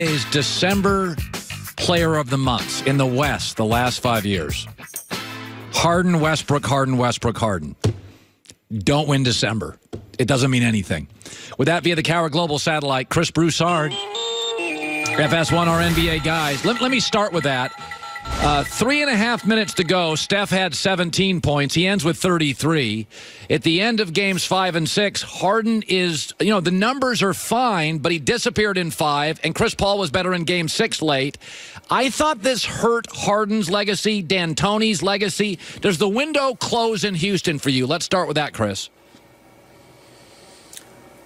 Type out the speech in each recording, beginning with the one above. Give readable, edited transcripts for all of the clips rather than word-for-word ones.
Is December player of the month in the West the last 5 years. Harden, Westbrook, Harden, Westbrook, Harden. Don't win December. It doesn't mean anything. With that, via the Cowher Global Satellite, Chris Broussard, FS1, our NBA guys. Let me start with that. 3.5 minutes to go. Steph had 17 points. He ends with 33. At the end of games 5 and 6, Harden is, the numbers are fine, but he disappeared in 5, and Chris Paul was better in game 6 late. I thought this hurt Harden's legacy, D'Antoni's legacy. Does the window close in Houston for you? Let's start with that, Chris.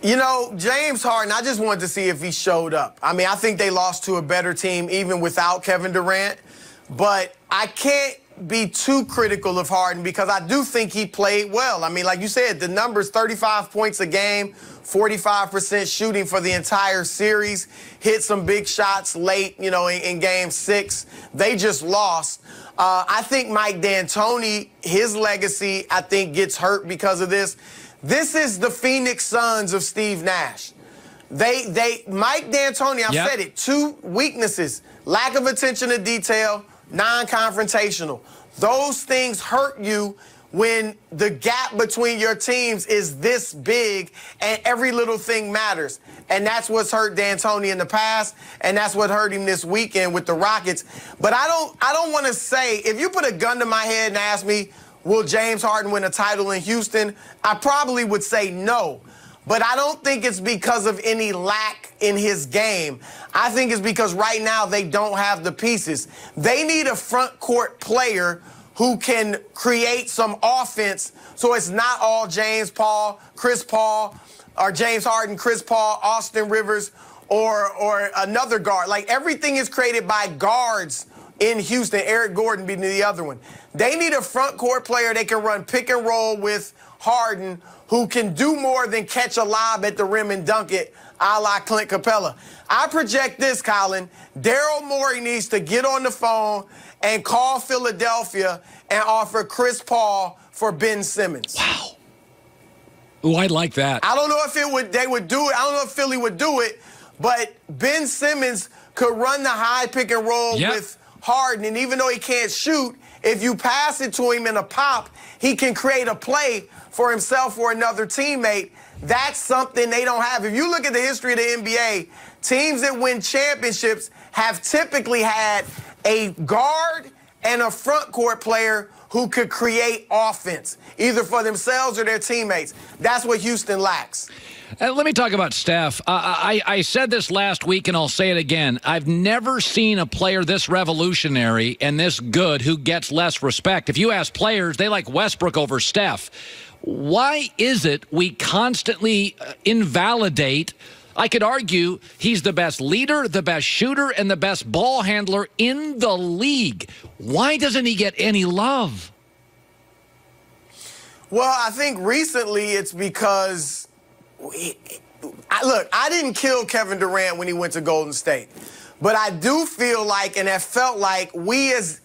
James Harden, I just wanted to see if he showed up. I mean, I think they lost to a better team even without Kevin Durant. But I can't be too critical of Harden because I do think he played well. I mean, like you said, the numbers, 35 points a game, 45% shooting for the entire series, hit some big shots late, in game 6. They just lost. I think Mike D'Antoni, his legacy, I think, gets hurt because of this. This is the Phoenix Suns of Steve Nash. Mike D'Antoni, I've said it, 2 weaknesses: lack of attention to detail, non-confrontational. Those things hurt you when the gap between your teams is this big and every little thing matters. And that's what's hurt D'Antoni in the past, and that's what hurt him this weekend with the Rockets. But I don't want to say, if you put a gun to my head and ask me, will James Harden win a title in Houston? I probably would say no. But I don't think it's because of any lack in his game. I think it's because right now they don't have the pieces. They need a front court player who can create some offense so it's not all James Paul, Chris Paul, or James Harden, Chris Paul, Austin Rivers, or another guard. Like, everything is created by guards in Houston, Eric Gordon being the other one. They need a front court player they can run pick and roll with Harden, who can do more than catch a lob at the rim and dunk it, a la Clint Capella. I project this, Colin. Daryl Morey needs to get on the phone and call Philadelphia and offer Chris Paul for Ben Simmons. Wow. Ooh, I like that. I don't know if they would do it. I don't know if Philly would do it, but Ben Simmons could run the high pick and roll with Harden, and even though he can't shoot, if you pass it to him in a pop, he can create a play for himself or another teammate. That's something they don't have. If you look at the history of the NBA, teams that win championships have typically had a guard and a front court player who could create offense, either for themselves or their teammates. That's what Houston lacks. Let me talk about Steph. I said this last week, and I'll say it again. I've never seen a player this revolutionary and this good who gets less respect. If you ask players, they like Westbrook over Steph. Why is it we constantly invalidate? I could argue he's the best leader, the best shooter, and the best ball handler in the league. Why doesn't he get any love? Well, I think recently it's because, I didn't kill Kevin Durant when he went to Golden State. But I do feel like, and I felt like, we as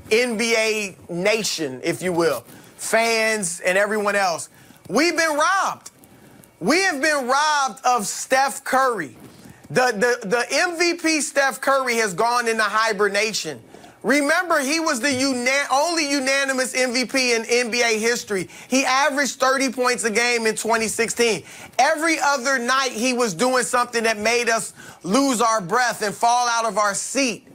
NBA nation, if you will, fans and everyone else, we've been robbed. We have been robbed of Steph Curry. The MVP Steph Curry has gone into hibernation. Remember, he was the only unanimous MVP in NBA history. He averaged 30 points a game in 2016. Every other night, he was doing something that made us lose our breath and fall out of our seat.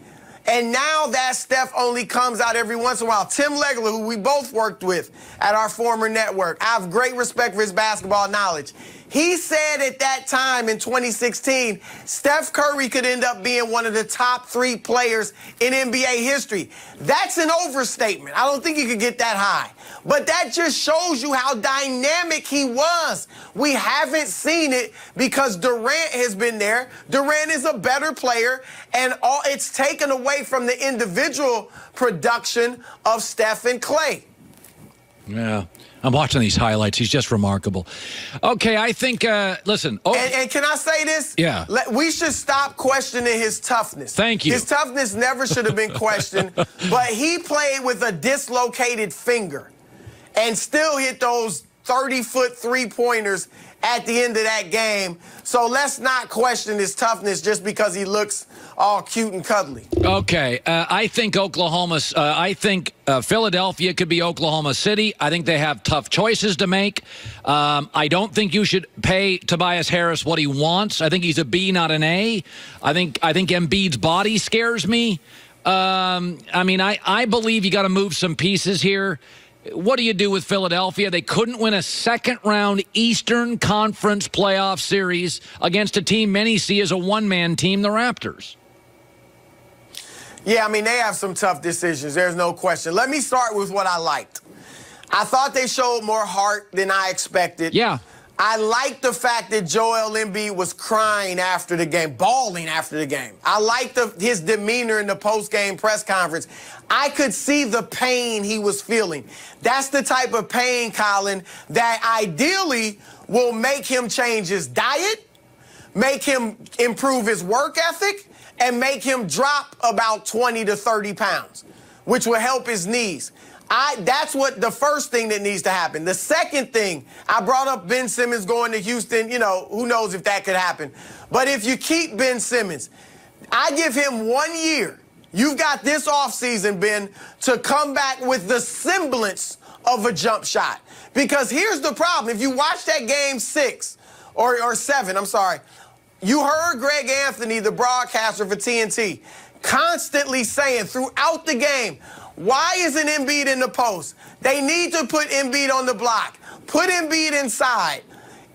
And now that Steph only comes out every once in a while. Tim Legler, who we both worked with at our former network, I have great respect for his basketball knowledge. He said at that time in 2016, Steph Curry could end up being one of the top 3 players in NBA history. That's an overstatement. I don't think he could get that high. But that just shows you how dynamic he was. We haven't seen it because Durant has been there. Durant is a better player, and it's taken away from the individual production of Steph and Klay. Yeah. I'm watching these highlights. He's just remarkable. Okay, I think, listen. Oh. And can I say this? Yeah. We should stop questioning his toughness. Thank you. His toughness never should have been questioned, but he played with a dislocated finger and still hit those 30-foot three-pointers at the end of that game. So let's not question his toughness just because he looks all cute and cuddly. Okay, I think Philadelphia could be Oklahoma City. I think they have tough choices to make. I don't think you should pay Tobias Harris what he wants. I think he's a B, not an A. I think Embiid's body scares me. I believe you got to move some pieces here. What do you do with Philadelphia? They couldn't win a second-round Eastern Conference playoff series against a team many see as a one-man team, the Raptors. Yeah, they have some tough decisions. There's no question. Let me start with what I liked. I thought they showed more heart than I expected. Yeah. I like the fact that Joel Embiid was crying after the game, bawling after the game. I liked his demeanor in the post-game press conference. I could see the pain he was feeling. That's the type of pain, Colin, that ideally will make him change his diet, make him improve his work ethic, and make him drop about 20 to 30 pounds, which will help his knees. That's what the first thing that needs to happen. The second thing, I brought up Ben Simmons going to Houston. Who knows if that could happen. But if you keep Ben Simmons, I give him 1 year. You've got this offseason, Ben, to come back with the semblance of a jump shot. Because here's the problem. If you watch that game 6 or 7, you heard Greg Anthony, the broadcaster for TNT, constantly saying throughout the game, why isn't Embiid in the post? They need to put Embiid on the block. Put Embiid inside.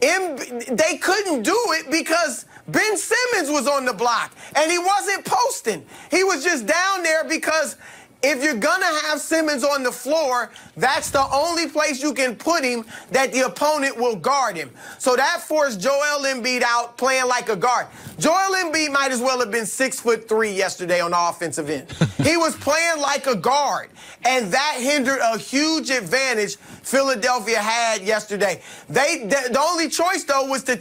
They couldn't do it because Ben Simmons was on the block, and he wasn't posting. He was just down there because if you're going to have Simmons on the floor, that's the only place you can put him that the opponent will guard him. So that forced Joel Embiid out playing like a guard. Joel Embiid might as well have been 6'3" yesterday on the offensive end. He was playing like a guard, and that hindered a huge advantage Philadelphia had yesterday. The only choice, though, was to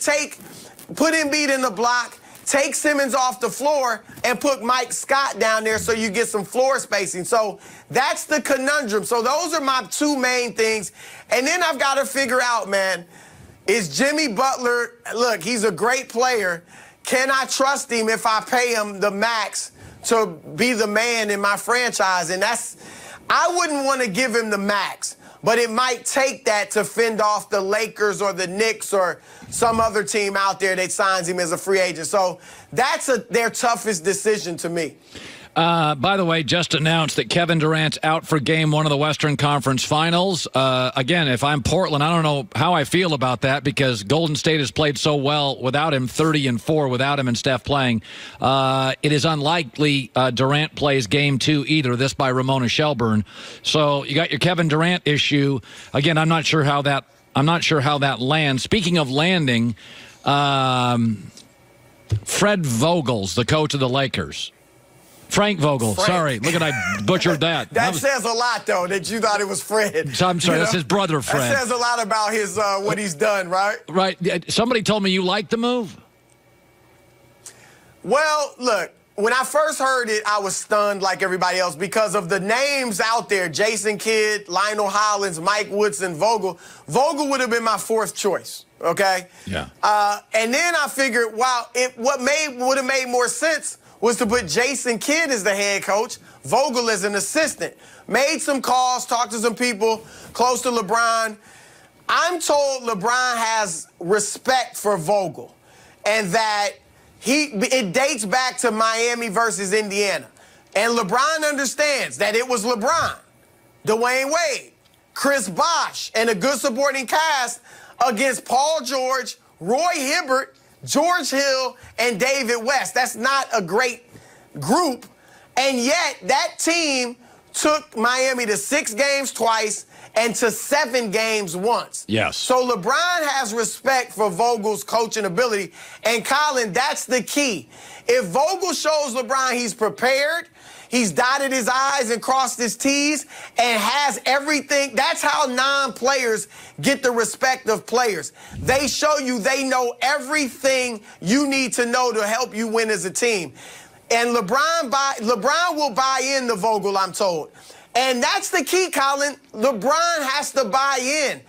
put Embiid in the block, take Simmons off the floor, and put Mike Scott down there so you get some floor spacing. So that's the conundrum. So those are my two main things. And then I've got to figure out, man, is Jimmy Butler, look, he's a great player. Can I trust him if I pay him the max to be the man in my franchise? And I wouldn't want to give him the max, but it might take that to fend off the Lakers or the Knicks or some other team out there that signs him as a free agent. So that's their toughest decision to me. By the way, just announced that Kevin Durant's out for Game 1 of the Western Conference Finals. Again, if I'm Portland, I don't know how I feel about that because Golden State has played so well without him, 30-4 without him and Steph playing. It is unlikely Durant plays Game 2 either. This by Ramona Shelburne. So you got your Kevin Durant issue. Again, I'm not sure how that lands. Speaking of landing, Fred Vogel's the coach of the Lakers. Frank Vogel. Sorry. Look at I butchered that. That says a lot, though, that you thought it was Fred. So I'm sorry. That's his brother, Fred. That says a lot about his what he's done, right? Right. Somebody told me you liked the move. Well, look, when I first heard it, I was stunned like everybody else because of the names out there. Jason Kidd, Lionel Hollins, Mike Woodson, Vogel. Vogel would have been my fourth choice, okay? Yeah. And then I figured, wow, what would have made more sense was to put Jason Kidd as the head coach, Vogel as an assistant. Made some calls, talked to some people close to LeBron. I'm told LeBron has respect for Vogel and that it dates back to Miami versus Indiana. And LeBron understands that it was LeBron, Dwayne Wade, Chris Bosh, and a good supporting cast against Paul George, Roy Hibbert, George Hill, and David West. That's not a great group. And yet, that team took Miami to 6 games twice and to 7 games once. Yes. So LeBron has respect for Vogel's coaching ability. And Colin, that's the key. If Vogel shows LeBron he's prepared, he's dotted his I's and crossed his T's and has everything. That's how non-players get the respect of players. They show you they know everything you need to know to help you win as a team. And LeBron will buy in to Vogel, I'm told. And that's the key, Colin. LeBron has to buy in.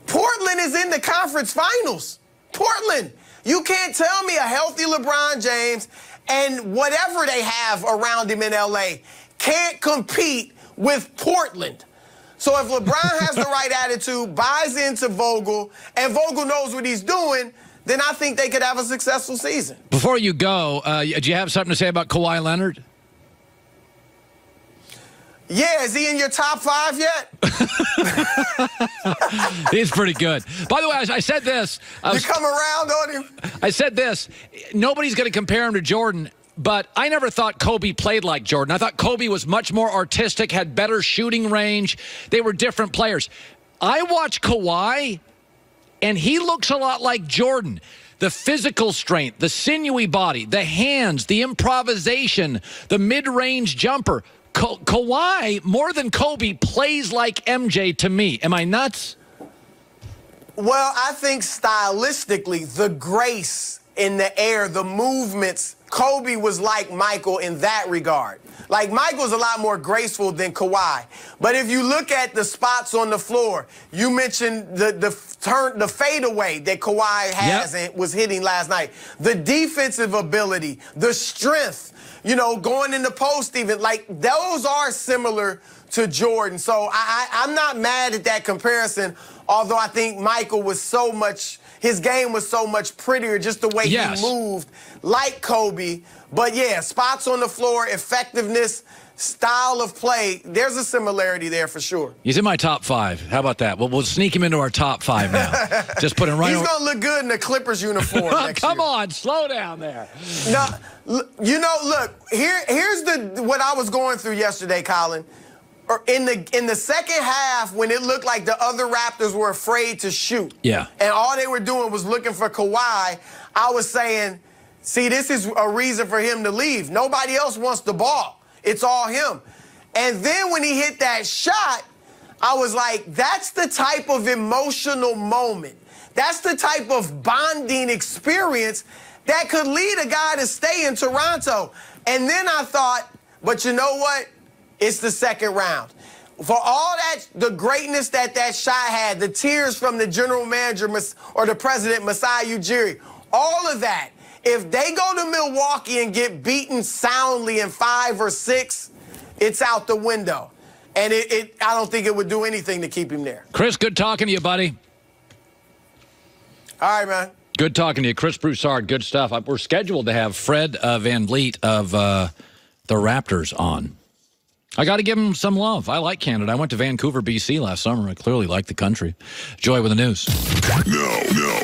Portland is in the conference finals. Portland. You can't tell me a healthy LeBron James and whatever they have around him in L.A. can't compete with Portland. So if LeBron has the right attitude, buys into Vogel, and Vogel knows what he's doing, then I think they could have a successful season. Before you go, do you have something to say about Kawhi Leonard? Yeah, is he in your top 5 yet? He's pretty good. By the way, I said this. You come around on him? I said this. Nobody's going to compare him to Jordan, but I never thought Kobe played like Jordan. I thought Kobe was much more artistic, had better shooting range. They were different players. I watch Kawhi, and he looks a lot like Jordan. The physical strength, the sinewy body, the hands, the improvisation, the mid-range jumper. Kawhi, more than Kobe, plays like MJ to me. Am I nuts? Well, I think stylistically, the grace in the air, the movements, Kobe was like Michael in that regard. Like, Michael's a lot more graceful than Kawhi. But if you look at the spots on the floor, you mentioned the fadeaway that Kawhi has and was hitting last night. The defensive ability, the strength, you know, going in the post even, like, those are similar to Jordan. So I'm not mad at that comparison, although I think Michael was so much, his game was so much prettier, just the way he moved, like Kobe. But yeah, spots on the floor, effectiveness, style of play, there's a similarity there for sure. He's in my top 5. How about that? We'll sneak him into our top 5 now. Just put him right He's going to look good in the Clippers uniform next Come year. on, slow down there. No, you know, look, here's what I was going through yesterday, Colin. In the second half, when it looked like the other Raptors were afraid to shoot, and all they were doing was looking for Kawhi, I was saying, see, this is a reason for him to leave. Nobody else wants the ball. It's all him. And then when he hit that shot, I was like, that's the type of emotional moment. That's the type of bonding experience that could lead a guy to stay in Toronto. And then I thought, but you know what? It's the second round. For all that, the greatness that shot had, the tears from the general manager or the president, Masai Ujiri, all of that, if they go to Milwaukee and get beaten soundly in 5 or 6, it's out the window. And I don't think it would do anything to keep him there. Chris, good talking to you, buddy. All right, man. Good talking to you. Chris Broussard, good stuff. We're scheduled to have Fred Van Vliet of the Raptors on. I got to give him some love. I like Canada. I went to Vancouver, BC last summer. I clearly like the country. Joy with the news. No.